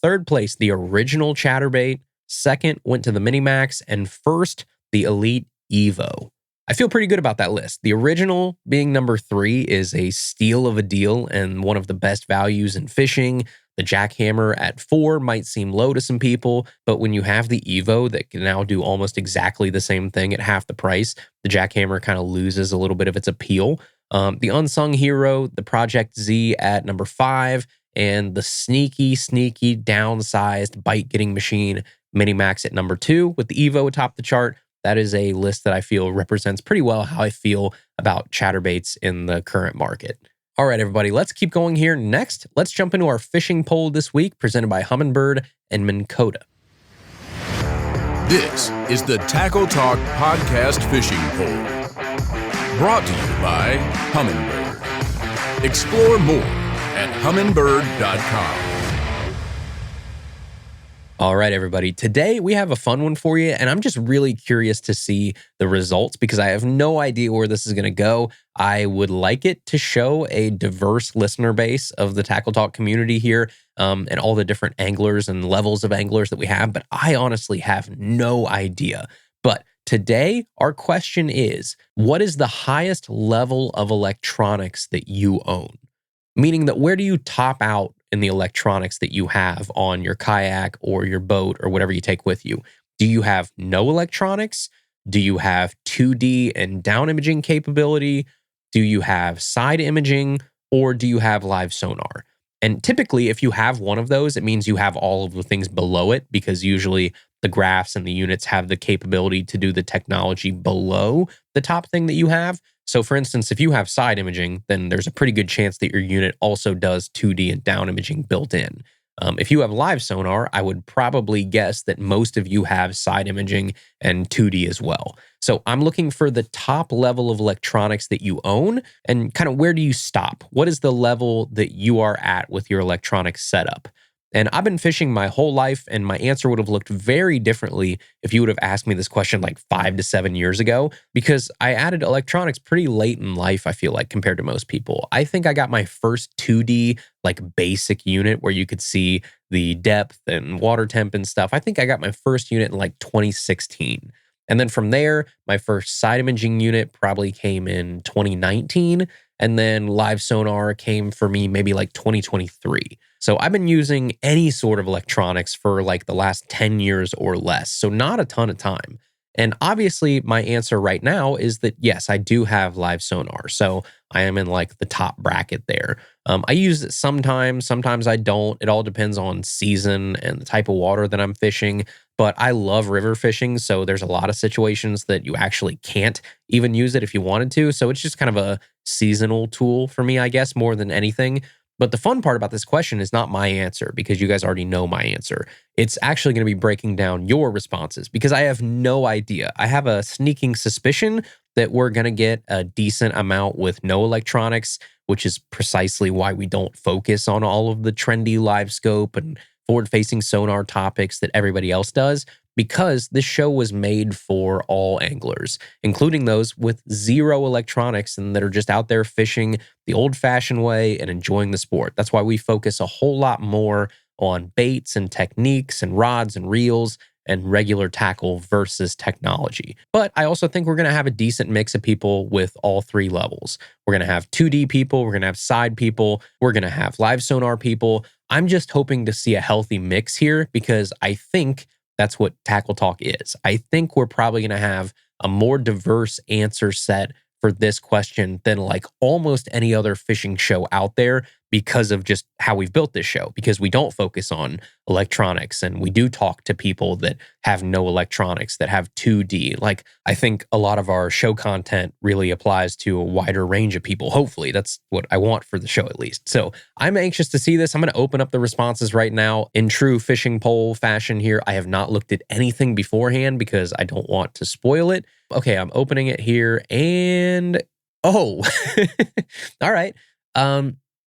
3rd place, the original chatterbait; 2nd went to the Minimax; and 1st, the Elite Evo. I feel pretty good about that list. The original being number 3 is a steal of a deal and one of the best values in fishing. The jackhammer at 4 might seem low to some people, but when you have the Evo that can now do almost exactly the same thing at half the price, the jackhammer kind of loses a little bit of its appeal. The unsung hero, the Project Z at number 5, and the sneaky downsized bite-getting machine Minimax at number 2 with the Evo atop the chart. That is a list that I feel represents pretty well how I feel about chatterbaits in the current market. All right, everybody, let's keep going here. Next, let's jump into our fishing poll this week, presented by Humminbird and Minn Kota. This is the Tackle Talk Podcast Fishing Poll, brought to you by Humminbird. Explore more at humminbird.com. All right, everybody. Today, we have a fun one for you, and I'm just really curious to see the results because I have no idea where this is going to go. I would like it to show a diverse listener base of the Tackle Talk community here, and all the different anglers and levels of anglers that we have, but I honestly have no idea. But today, our question is, what is the highest level of electronics that you own? Meaning that where do you top out in the electronics that you have on your kayak or your boat or whatever you take with you? Do you have no electronics? Do you have 2D and down imaging capability? Do you have side imaging? Or do you have live sonar? And typically, if you have one of those, it means you have all of the things below it, because usually the graphs and the units have the capability to do the technology below the top thing that you have. So for instance, if you have side imaging, then there's a pretty good chance that your unit also does 2D and down imaging built in. If you have live sonar, I would probably guess that most of you have side imaging and 2D as well. So I'm looking for the top level of electronics that you own and kind of where do you stop? What is the level that you are at with your electronic setup? And I've been fishing my whole life, and my answer would have looked very differently if you would have asked me this question like 5 to 7 years ago, because I added electronics pretty late in life, I feel like, compared to most people. I think I got my first 2D, like basic unit where you could see the depth and water temp and stuff. I think I got my first unit in like 2016. And then from there, my first side imaging unit probably came in 2019. And then live sonar came for me maybe like 2023. So I've been using any sort of electronics for like the last 10 years or less. So not a ton of time. And obviously my answer right now is that yes, I do have live sonar. So I am in like the top bracket there. I use it sometimes I don't. It all depends on season and the type of water that I'm fishing. But I love river fishing. So there's a lot of situations that you actually can't even use it if you wanted to. So it's just kind of a seasonal tool for me, I guess, more than anything. But the fun part about this question is not my answer, because you guys already know my answer. It's actually going to be breaking down your responses, because I have no idea. I have a sneaking suspicion that we're going to get a decent amount with no electronics, which is precisely why we don't focus on all of the trendy live scope and forward-facing sonar topics that everybody else does, because this show was made for all anglers, including those with zero electronics and that are just out there fishing the old-fashioned way and enjoying the sport. That's why we focus a whole lot more on baits and techniques and rods and reels and regular tackle versus technology. But I also think we're going to have a decent mix of people with all three levels. We're going to have 2D people, we're going to have side people, we're going to have live sonar people. I'm just hoping to see a healthy mix here because I think that's what Tackle Talk is. I think we're probably going to have a more diverse answer set for this question than like almost any other fishing show out there because of just how we've built this show, because we don't focus on electronics and we do talk to people that have no electronics, that have 2D. Like, I think a lot of our show content really applies to a wider range of people. Hopefully, that's what I want for the show at least. So I'm anxious to see this. I'm going to open up the responses right now in true fishing poll fashion here. I have not looked at anything beforehand because I don't want to spoil it. Okay, I'm opening it here and oh, all right.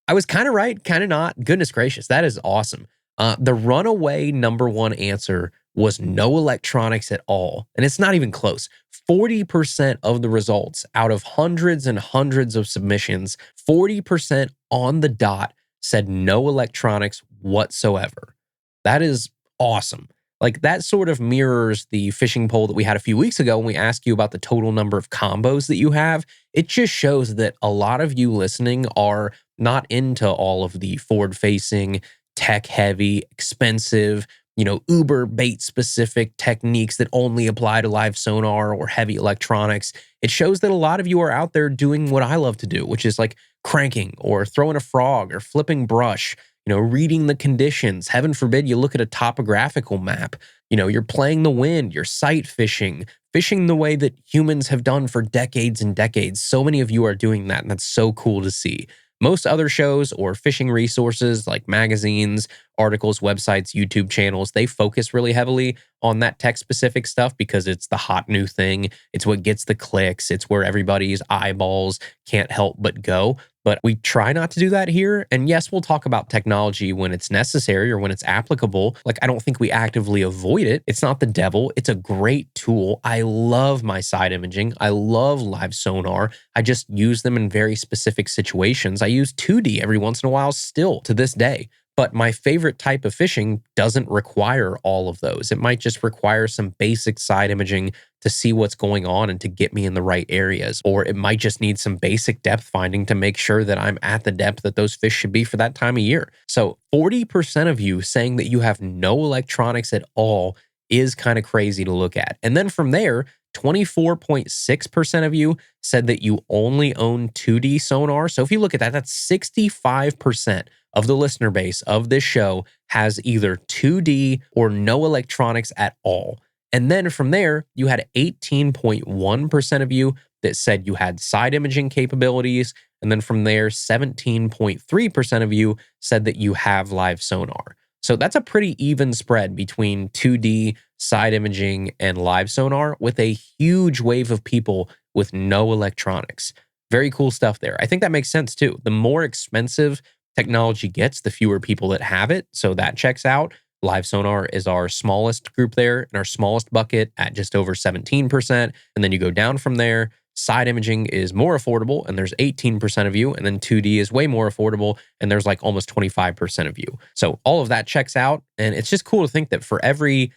I was kind of right, kind of not. Goodness gracious, that is awesome. The runaway number one answer was no electronics at all. And it's not even close. 40% of the results out of hundreds and hundreds of submissions, 40% on the dot said no electronics whatsoever. That is awesome. Like, that sort of mirrors the fishing poll that we had a few weeks ago when we asked you about the total number of combos that you have. It just shows that a lot of you listening are not into all of the forward-facing, tech-heavy, expensive, uber bait-specific techniques that only apply to live sonar or heavy electronics. It shows that a lot of you are out there doing what I love to do, which is like cranking or throwing a frog or flipping brush, reading the conditions. Heaven forbid you look at a topographical map. You're playing the wind, you're sight fishing the way that humans have done for decades and decades. So many of you are doing that, and that's so cool to see. Most other shows or fishing resources like magazines, articles, websites, YouTube channels, they focus really heavily on that tech-specific stuff because it's the hot new thing. It's what gets the clicks. It's where everybody's eyeballs can't help but go. But we try not to do that here. And yes, we'll talk about technology when it's necessary or when it's applicable. Like, I don't think we actively avoid it. It's not the devil. It's a great tool. I love my side imaging. I love live sonar. I just use them in very specific situations. I use 2D every once in a while still to this day. But my favorite type of fishing doesn't require all of those. It might just require some basic side imaging to see what's going on and to get me in the right areas. Or it might just need some basic depth finding to make sure that I'm at the depth that those fish should be for that time of year. So 40% of you saying that you have no electronics at all is kind of crazy to look at. And then from there, 24.6% of you said that you only own 2D sonar. So if you look at that, that's 65% of the listener base of this show has either 2D or no electronics at all. And then from there, you had 18.1% of you that said you had side imaging capabilities. And then from there, 17.3% of you said that you have live sonar. So that's a pretty even spread between 2D, side imaging, and live sonar, with a huge wave of people with no electronics. Very cool stuff there. I think that makes sense too. The more expensive technology gets, the fewer people that have it. So that checks out. Live sonar is our smallest group there, and our smallest bucket at just over 17%. And then you go down from there. Side imaging is more affordable, and there's 18% of you. And then 2D is way more affordable, and there's like almost 25% of you. So all of that checks out. And it's just cool to think that for every,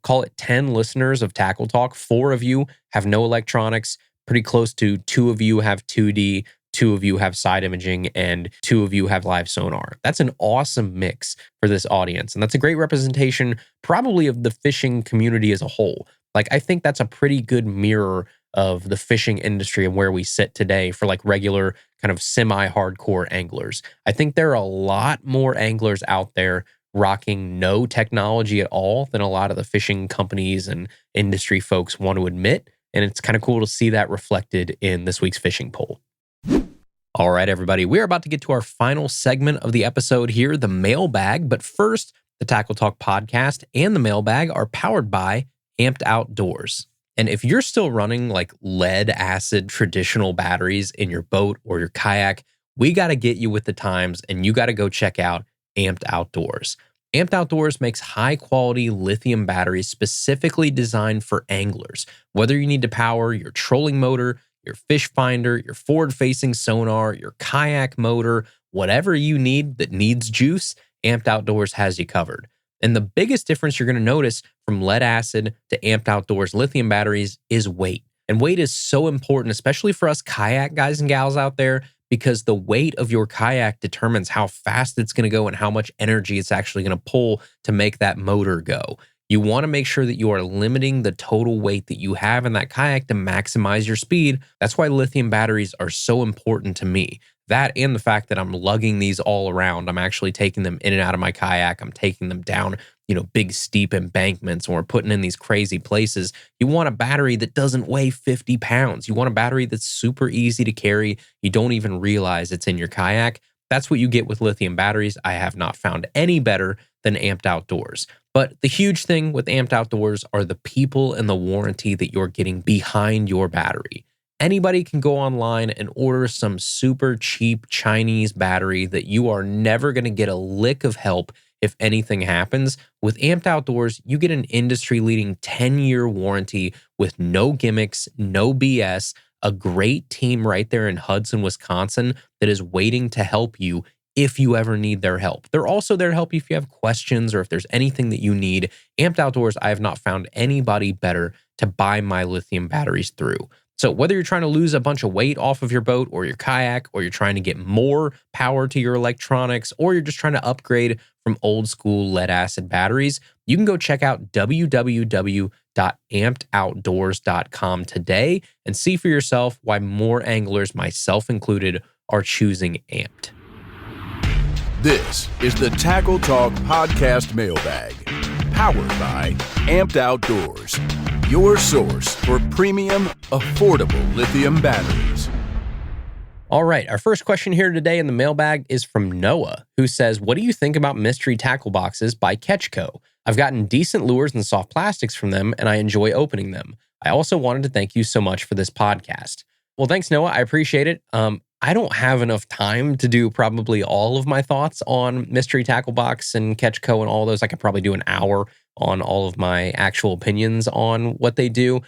call it 10 listeners of Tackle Talk, 4 of you have no electronics, pretty close to 2 of you have 2D, 2 of you have side imaging, and 2 of you have live sonar. That's an awesome mix for this audience. And that's a great representation probably of the fishing community as a whole. Like, I think that's a pretty good mirror of the fishing industry and where we sit today for like regular kind of semi-hardcore anglers. I think there are a lot more anglers out there rocking no technology at all than a lot of the fishing companies and industry folks want to admit. And it's kind of cool to see that reflected in this week's fishing poll. All right, everybody, we're about to get to our final segment of the episode here, the mailbag. But first, the Tackle Talk podcast and the mailbag are powered by Amped Outdoors. And if you're still running like lead acid traditional batteries in your boat or your kayak, we got to get you with the times, and you got to go check out Amped Outdoors. Amped Outdoors makes high quality lithium batteries specifically designed for anglers. Whether you need to power your trolling motor, your fish finder, your forward-facing sonar, your kayak motor, whatever you need that needs juice, Amped Outdoors has you covered. And the biggest difference you're going to notice from lead acid to amped outdoors lithium batteries is weight. And weight is so important, especially for us kayak guys and gals out there, because the weight of your kayak determines how fast it's going to go and how much energy it's actually going to pull to make that motor go. You want to make sure that you are limiting the total weight that you have in that kayak to maximize your speed. That's why lithium batteries are so important to me. That and the fact that I'm lugging these all around. I'm actually taking them in and out of my kayak. I'm taking them down, big steep embankments, or putting in these crazy places. You want a battery that doesn't weigh 50 pounds. You want a battery that's super easy to carry. You don't even realize it's in your kayak. That's what you get with lithium batteries. I have not found any better than Amped Outdoors. But the huge thing with Amped Outdoors are the people and the warranty that you're getting behind your battery. Anybody can go online and order some super cheap Chinese battery that you are never going to get a lick of help if anything happens. With Amped Outdoors, you get an industry-leading 10-year warranty with no gimmicks, no BS, a great team right there in Hudson, Wisconsin that is waiting to help you if you ever need their help. They're also there to help you if you have questions or if there's anything that you need. Amped Outdoors, I have not found anybody better to buy my lithium batteries through. So whether you're trying to lose a bunch of weight off of your boat or your kayak, or you're trying to get more power to your electronics, or you're just trying to upgrade from old school lead acid batteries, you can go check out www.ampedoutdoors.com today and see for yourself why more anglers, myself included, are choosing Amped. This is the Tackle Talk Podcast Mailbag, powered by Amped Outdoors, your source for premium, affordable lithium batteries. All right, our first question here today in the mailbag is from Noah, who says, what do you think about mystery tackle boxes by Ketchco? I've gotten decent lures and soft plastics from them, and I enjoy opening them. I also wanted to thank you so much for this podcast. Well, thanks, Noah. I appreciate it. I don't have enough time to do probably all of my thoughts on mystery tackle box and Ketchco and all those. I could probably do an hour on all of my actual opinions on what they do.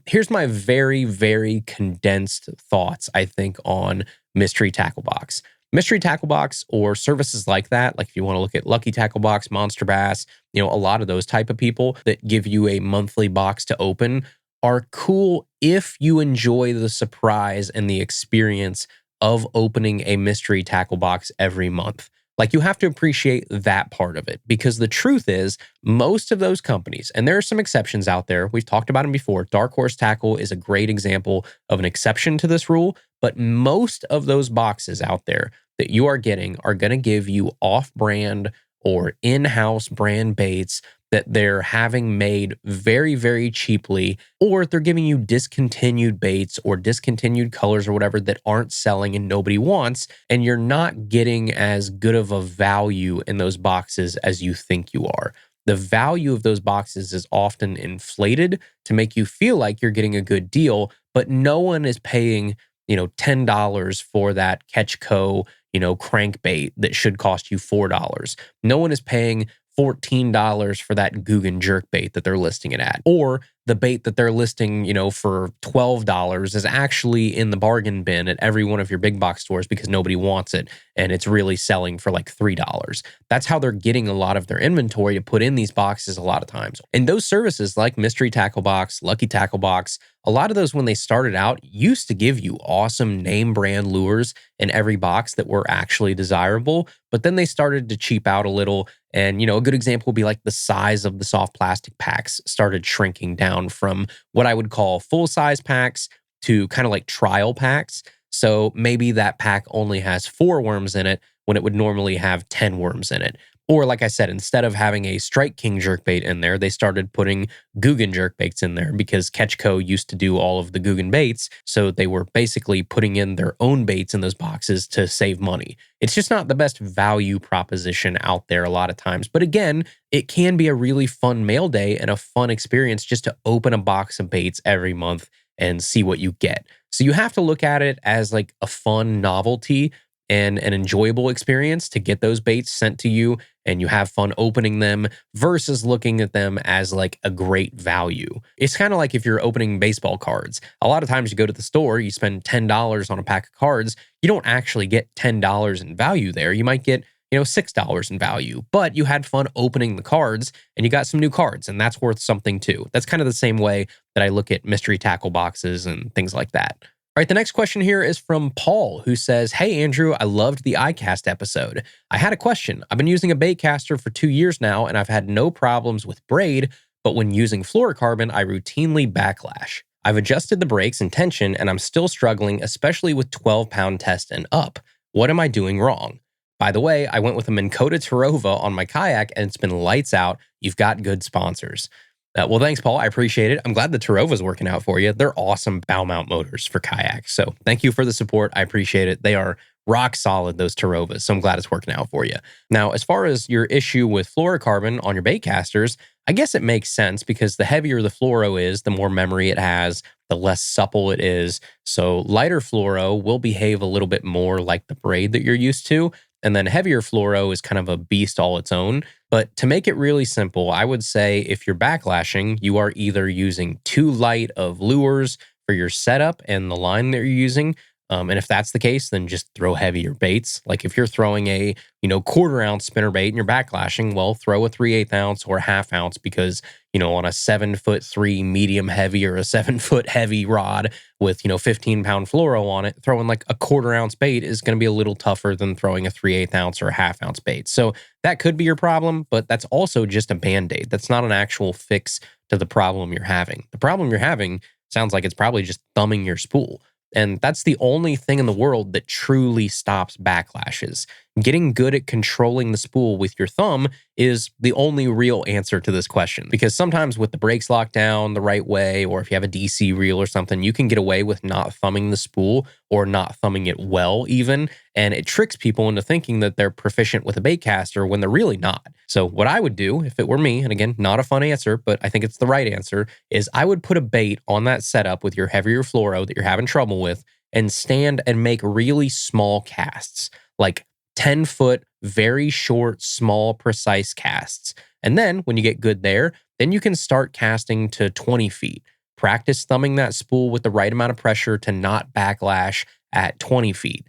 Here's my very, very condensed thoughts, I think, on mystery tackle box. Mystery tackle box or services like that, like if you want to look at Lucky Tackle Box, Monster Bass, a lot of those type of people that give you a monthly box to open are cool if you enjoy the surprise and the experience of opening a mystery tackle box every month. Like, you have to appreciate that part of it, because the truth is most of those companies, and there are some exceptions out there, we've talked about them before. Dark Horse Tackle is a great example of an exception to this rule, but most of those boxes out there that you are getting are going to give you off-brand or in-house brand baits that they're having made very, very cheaply, or they're giving you discontinued baits or discontinued colors or whatever that aren't selling and nobody wants, and you're not getting as good of a value in those boxes as you think you are. The value of those boxes is often inflated to make you feel like you're getting a good deal, but no one is paying, $10 for that Ketchco, crankbait that should cost you $4. No one is paying $14 for that Guggen jerkbait that they're listing it at. Or the bait that they're listing, for $12 is actually in the bargain bin at every one of your big box stores because nobody wants it, and it's really selling for like $3. That's how they're getting a lot of their inventory to put in these boxes a lot of times. And those services like Mystery Tackle Box, Lucky Tackle Box, a lot of those when they started out used to give you awesome name brand lures in every box that were actually desirable, but then they started to cheap out a little. And, a good example would be like the size of the soft plastic packs started shrinking down from what I would call full-size packs to kind of like trial packs. So maybe that pack only has 4 worms in it when it would normally have 10 worms in it. Or like I said, instead of having a Strike King jerkbait in there, they started putting Guggen jerkbaits in there because Ketchco used to do all of the Guggen baits. So they were basically putting in their own baits in those boxes to save money. It's just not the best value proposition out there a lot of times. But again, it can be a really fun mail day and a fun experience just to open a box of baits every month and see what you get. So you have to look at it as like a fun novelty and an enjoyable experience to get those baits sent to you and you have fun opening them versus looking at them as like a great value. It's kind of like if you're opening baseball cards. A lot of times you go to the store, you spend $10 on a pack of cards. You don't actually get $10 in value there. You might get, $6 in value, but you had fun opening the cards and you got some new cards, and that's worth something too. That's kind of the same way that I look at mystery tackle boxes and things like that. All right, the next question here is from Paul, who says, "Hey, Andrew, I loved the iCast episode. I had a question. I've been using a bait caster for 2 years now, and I've had no problems with braid, but when using fluorocarbon, I routinely backlash. I've adjusted the brakes and tension, and I'm still struggling, especially with 12-pound test and up. What am I doing wrong? By the way, I went with a Minn Kota Tarova on my kayak, and it's been lights out. You've got good sponsors." Well, thanks, Paul. I appreciate it. I'm glad the Tarova's working out for you. They're awesome bow mount motors for kayaks. So thank you for the support. I appreciate it. They are rock solid, those Tarovas. So I'm glad it's working out for you. Now, as far as your issue with fluorocarbon on your bait casters, I guess it makes sense because the heavier the fluoro is, the more memory it has, the less supple it is. So lighter fluoro will behave a little bit more like the braid that you're used to. And then heavier fluoro is kind of a beast all its own. But to make it really simple, I would say if you're backlashing, you are either using too light of lures for your setup and the line that you're using. And if that's the case, then just throw heavier baits. Like if you're throwing a, 1/4 ounce spinnerbait and you're backlashing, well, throw a 3/8 ounce or a 1/2 ounce because, on a 7'3" medium heavy or a 7-foot heavy rod with, 15-pound fluoro on it, throwing like a 1/4 ounce bait is going to be a little tougher than throwing a 3/8 ounce or a 1/2 ounce bait. So that could be your problem, but that's also just a Band-Aid. That's not an actual fix to the problem you're having. The problem you're having sounds like it's probably just thumbing your spool. And that's the only thing in the world that truly stops backlashes. Getting good at controlling the spool with your thumb is the only real answer to this question. Because sometimes with the brakes locked down the right way, or if you have a DC reel or something, you can get away with not thumbing the spool or not thumbing it well even. And it tricks people into thinking that they're proficient with a bait caster when they're really not. So what I would do if it were me, and again, not a fun answer, but I think it's the right answer, is I would put a bait on that setup with your heavier fluoro that you're having trouble with and stand and make really small casts, like 10-foot, very short, small, precise casts. And then when you get good there, then you can start casting to 20 feet. Practice thumbing that spool with the right amount of pressure to not backlash at 20 feet.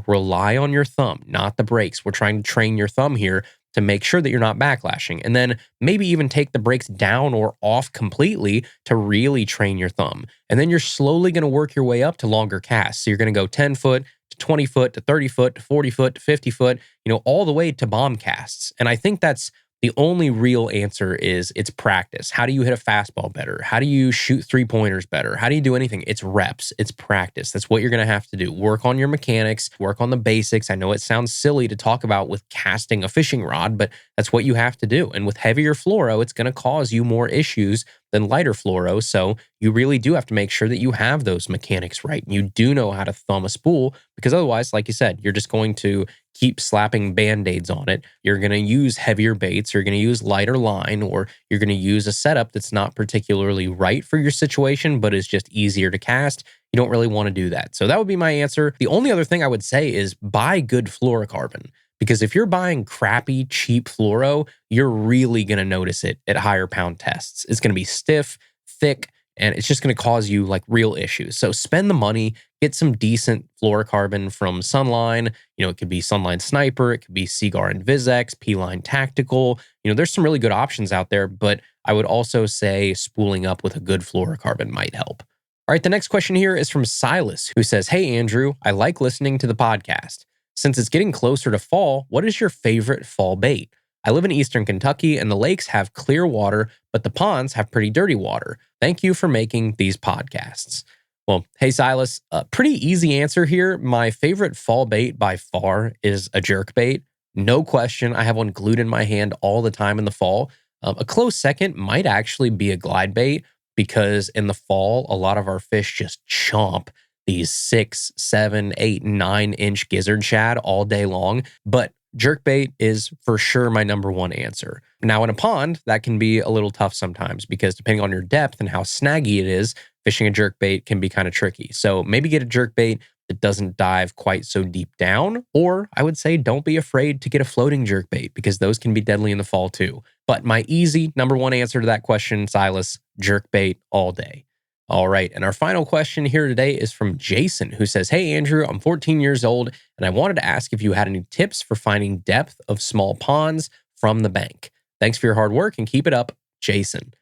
Rely on your thumb, not the brakes. We're trying to train your thumb here to make sure that you're not backlashing. And then maybe even take the brakes down or off completely to really train your thumb. And then you're slowly going to work your way up to longer casts. So you're going to go 10 foot to 20 foot to 30 foot to 40 foot to 50 foot, all the way to bomb casts. And I think that's the only real answer is it's practice. How do you hit a fastball better? How do you shoot 3-pointers better? How do you do anything? It's reps. It's practice. That's what you're going to have to do. Work on your mechanics, work on the basics. I know it sounds silly to talk about with casting a fishing rod, but that's what you have to do. And with heavier fluoro, it's going to cause you more issues than lighter fluoro. So you really do have to make sure that you have those mechanics right. You do know how to thumb a spool because otherwise, like you said, you're just going to keep slapping Band-Aids on it. You're going to use heavier baits, you're going to use lighter line, or you're going to use a setup that's not particularly right for your situation, but is just easier to cast. You don't really want to do that. So that would be my answer. The only other thing I would say is buy good fluorocarbon. Because if you're buying crappy, cheap fluoro, you're really going to notice it at higher pound tests. It's going to be stiff, thick, and it's just going to cause you like real issues. So spend the money, get some decent fluorocarbon from Sunline. It could be Sunline Sniper, it could be Seaguar and Vizex, P-Line Tactical. There's some really good options out there, but I would also say spooling up with a good fluorocarbon might help. All right, the next question here is from Silas, who says, "Hey, Andrew, I like listening to the podcast. Since it's getting closer to fall, what is your favorite fall bait? I live in Eastern Kentucky and the lakes have clear water, but the ponds have pretty dirty water. Thank you for making these podcasts." Well, hey, Silas, a pretty easy answer here. My favorite fall bait by far is a jerkbait. No question. I have one glued in my hand all the time in the fall. A close second might actually be a glide bait because in the fall, a lot of our fish just chomp these 6, 7, 8, 9-inch gizzard shad all day long. But jerkbait is for sure my number one answer. Now, in a pond, that can be a little tough sometimes because depending on your depth and how snaggy it is, fishing a jerkbait can be kind of tricky. So maybe get a jerkbait that doesn't dive quite so deep down. Or I would say don't be afraid to get a floating jerkbait because those can be deadly in the fall too. But my easy number one answer to that question, Silas, jerkbait all day. All right. And our final question here today is from Jason, who says, "Hey, Andrew, I'm 14 years old, and I wanted to ask if you had any tips for finding depth of small ponds from the bank. Thanks for your hard work and keep it up, Jason."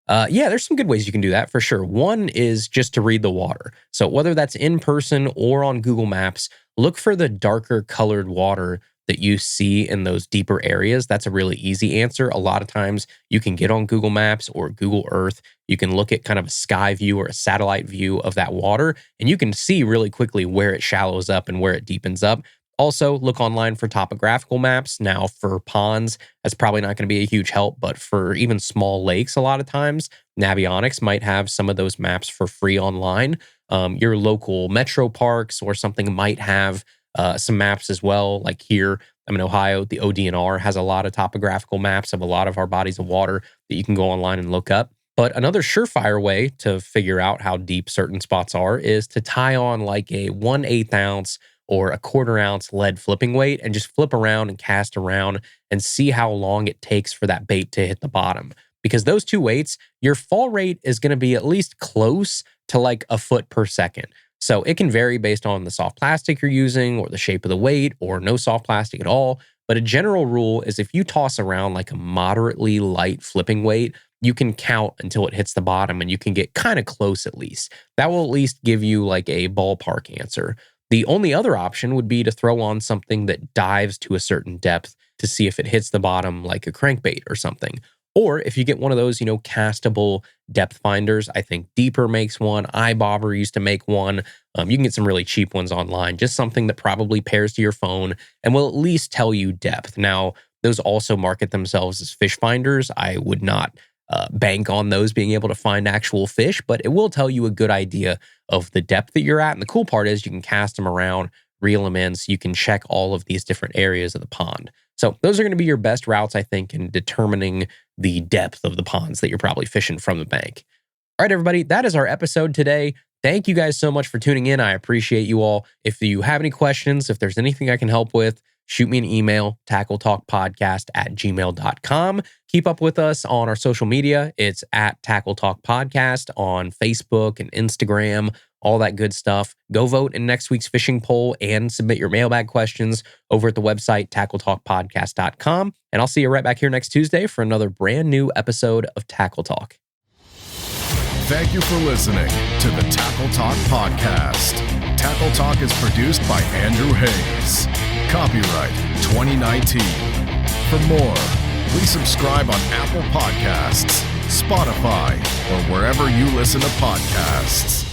Yeah, there's some good ways you can do that for sure. One is just to read the water. So whether that's in person or on Google Maps, look for the darker colored water that you see in those deeper areas. That's a really easy answer. A lot of times you can get on Google Maps or Google Earth. You can look at kind of a sky view or a satellite view of that water, and you can see really quickly where it shallows up and where it deepens up. Also, look online for topographical maps. Now, for ponds, that's probably not going to be a huge help, but for even small lakes, a lot of times, Navionics might have some of those maps for free online. Your local metro parks or something might have some maps as well. Like here, I'm in Ohio, the ODNR has a lot of topographical maps of a lot of our bodies of water that you can go online and look up. But another surefire way to figure out how deep certain spots are is to tie on like a 1/8 ounce or a 1/4 ounce lead flipping weight and just flip around and cast around and see how long it takes for that bait to hit the bottom. Because those two weights, your fall rate is going to be at least close to like a foot per second. So it can vary based on the soft plastic you're using or the shape of the weight or no soft plastic at all. But a general rule is if you toss around like a moderately light flipping weight, you can count until it hits the bottom and you can get kind of close at least. That will at least give you like a ballpark answer. The only other option would be to throw on something that dives to a certain depth to see if it hits the bottom like a crankbait or something. Or if you get one of those, castable depth finders, I think Deeper makes one. iBobber used to make one. You can get some really cheap ones online, just something that probably pairs to your phone and will at least tell you depth. Now, those also market themselves as fish finders. I would not bank on those being able to find actual fish, but it will tell you a good idea of the depth that you're at. And the cool part is you can cast them around, reel them in, so you can check all of these different areas of the pond. So those are going to be your best routes, I think, in determining the depth of the ponds that you're probably fishing from the bank. All right, everybody, that is our episode today. Thank you guys so much for tuning in. I appreciate you all. If you have any questions, if there's anything I can help with, shoot me an email, tackletalkpodcast@gmail.com. Keep up with us on our social media. It's at Tackle Talk Podcast on Facebook and Instagram, all that good stuff. Go vote in next week's fishing poll and submit your mailbag questions over at the website, tackletalkpodcast.com. And I'll see you right back here next Tuesday for another brand new episode of Tackle Talk. Thank you for listening to the Tackle Talk Podcast. Tackle Talk is produced by Andrew Hayes. Copyright 2019. For more, please subscribe on Apple Podcasts, Spotify, or wherever you listen to podcasts.